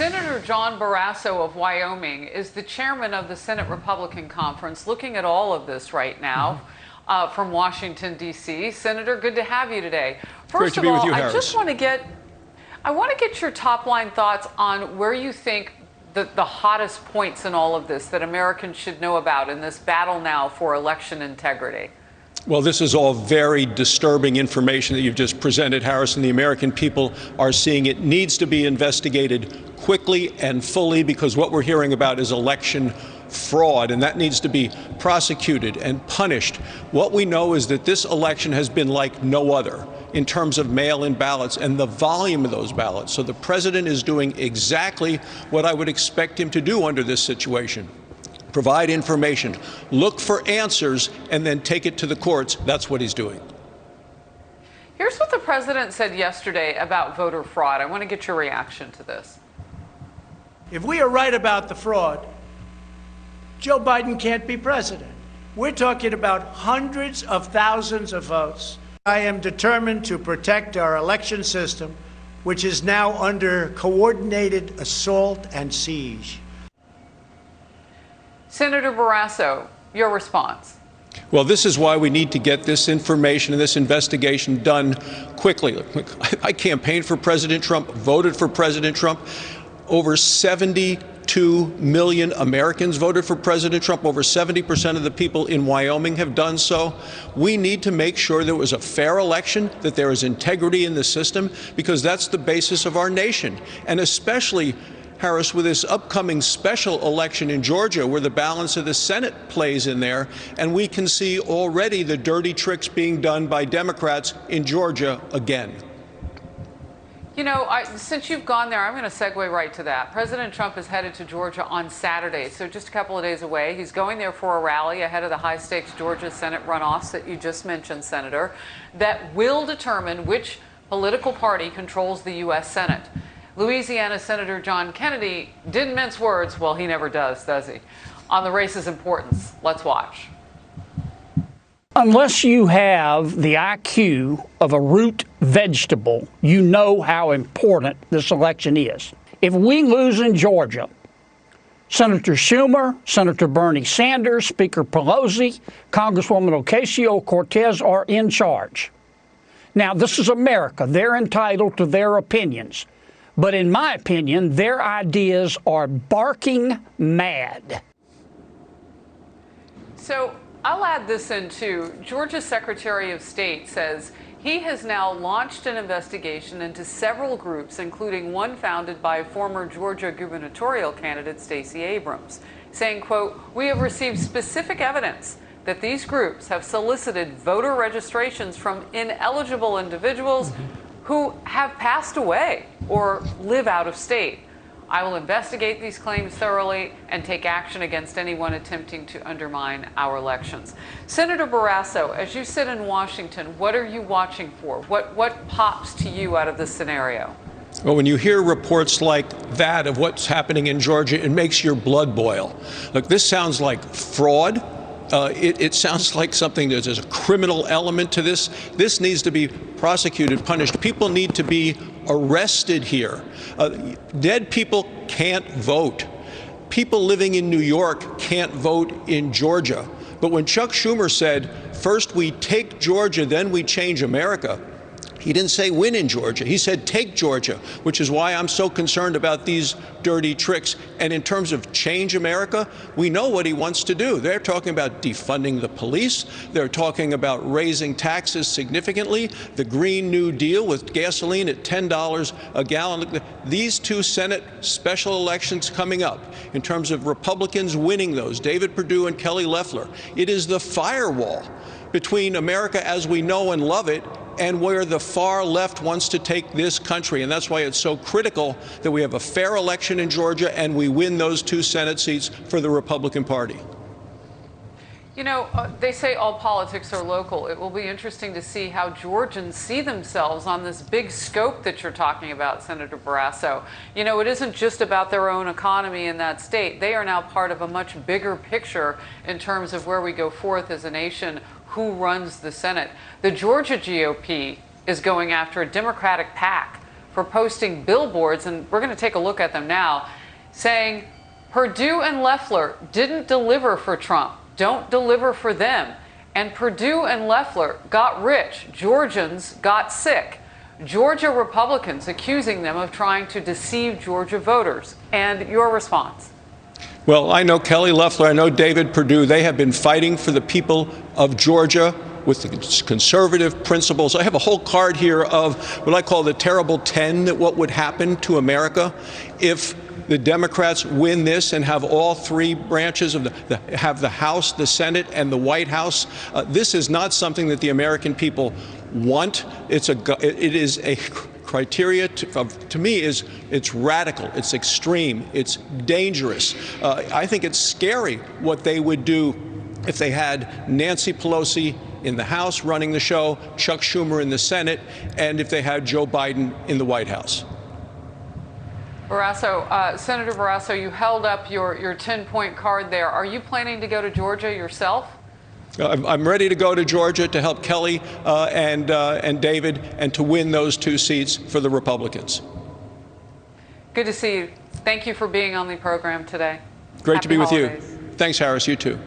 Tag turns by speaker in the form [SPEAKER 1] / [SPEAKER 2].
[SPEAKER 1] Senator John Barrasso of Wyoming is the chairman of the Senate Republican Conference, looking at all of this right now from Washington, D.C. Senator, good to have you today.
[SPEAKER 2] Great to be with you, Harris.
[SPEAKER 1] I just want to get your top line thoughts on where you think the hottest points in all of this that Americans should know about in this battle now for election integrity.
[SPEAKER 2] Well, this is all very disturbing information that you've just presented, Harris, and the American people are seeing it needs to be investigated quickly and fully, because what we're hearing about is election fraud, and that needs to be prosecuted and punished. What we know is that this election has been like no other in terms of mail-in ballots and the volume of those ballots. So the president is doing exactly what I would expect him to do under this situation. Provide information, look for answers, and then take it to the courts. That's what he's doing.
[SPEAKER 1] Here's what the president said yesterday about voter fraud. I want to get your reaction to this.
[SPEAKER 3] If we are right about the fraud, Joe Biden can't be president. We're talking about hundreds of thousands of votes. I am determined to protect our election system, which is now under coordinated assault and siege.
[SPEAKER 1] Senator Barrasso, your response.
[SPEAKER 2] Well, this is why we need to get this information and this investigation done quickly. I campaigned for President Trump, voted for President Trump. Over 72 million Americans voted for President Trump. Over 70% of the people in Wyoming have done so. We need to make sure there was a fair election, that there is integrity in the system, because that's the basis of our nation. And especially, Harris, with this upcoming special election in Georgia, where the balance of the Senate plays in there, and we can see already the dirty tricks being done by Democrats in Georgia again.
[SPEAKER 1] You know, since you've gone there, I'm going to segue right to that. President Trump is headed to Georgia on Saturday, so just a couple of days away. He's going there for a rally ahead of the high-stakes Georgia Senate runoffs that you just mentioned, Senator, that will determine which political party controls the U.S. Senate. Louisiana Senator John Kennedy didn't mince words. Well, he never does he? On the race's importance. Let's watch.
[SPEAKER 4] Unless you have the IQ of a root vegetable, you know how important this election is. If we lose in Georgia, Senator Schumer, Senator Bernie Sanders, Speaker Pelosi, Congresswoman Ocasio-Cortez are in charge. Now, this is America. They're entitled to their opinions. But in my opinion, their ideas are barking mad.
[SPEAKER 1] So I'll add this in too. Georgia's Secretary of State says he has now launched an investigation into several groups, including one founded by former Georgia gubernatorial candidate Stacey Abrams, saying, quote, "We have received specific evidence that these groups have solicited voter registrations from ineligible individuals who have passed away or live out of state. I will investigate these claims thoroughly and take action against anyone attempting to undermine our elections." Senator Barrasso, as you sit in Washington, what are you watching for? What pops to you out of this scenario?
[SPEAKER 2] Well, when you hear reports like that of what's happening in Georgia, it makes your blood boil. Look, this sounds like fraud. It sounds like something there's a criminal element to this. This needs to be prosecuted, punished. People need to be arrested here. Dead people can't vote. People living in New York can't vote in Georgia. But when Chuck Schumer said, first we take Georgia, then we change America, he didn't say win in Georgia. He said take Georgia, which is why I'm so concerned about these dirty tricks. And in terms of change America, we know what he wants to do. They're talking about defunding the police. They're talking about raising taxes significantly. The Green New Deal with gasoline at $10 a gallon. These two Senate special elections coming up, in terms of Republicans winning those, David Perdue and Kelly Loeffler, it is the firewall between America as we know and love it and where the far left wants to take this country. And that's why it's so critical that we have a fair election in Georgia and we win those two Senate seats for the Republican Party.
[SPEAKER 1] You know, they say all politics are local. It will be interesting to see how Georgians see themselves on this big scope that you're talking about, Senator Barrasso. You know, it isn't just about their own economy in that state. They are now part of a much bigger picture in terms of where we go forth as a nation, who runs the Senate. The Georgia GOP is going after a Democratic PAC for posting billboards, and we're going to take a look at them now, saying Perdue and Loeffler didn't deliver for Trump, don't deliver for them. And Perdue and Loeffler got rich, Georgians got sick. Georgia Republicans accusing them of trying to deceive Georgia voters. And your response?
[SPEAKER 2] Well, I know Kelly Loeffler, I know David Perdue. They have been fighting for the people of Georgia with the conservative principles. I have a whole card here of what I call the terrible 10, that what would happen to America if the Democrats win this and have all three branches of have the House, the Senate, and the White House. This is not something that the American people want. It is a criteria to me it's radical, it's extreme, it's dangerous. I think it's scary what they would do if they had Nancy Pelosi in the House running the show, Chuck Schumer in the Senate, and if they had Joe Biden in the White House.
[SPEAKER 1] Barrasso, Senator Barrasso, you held up your 10-point card there. Are you planning to go to Georgia yourself?
[SPEAKER 2] I'm ready to go to Georgia to help Kelly and David and to win those 2 seats for the Republicans.
[SPEAKER 1] Good to see you. Thank you for being on the program today.
[SPEAKER 2] Great to be with you.
[SPEAKER 1] Happy holidays.
[SPEAKER 2] Thanks, Harris. You too.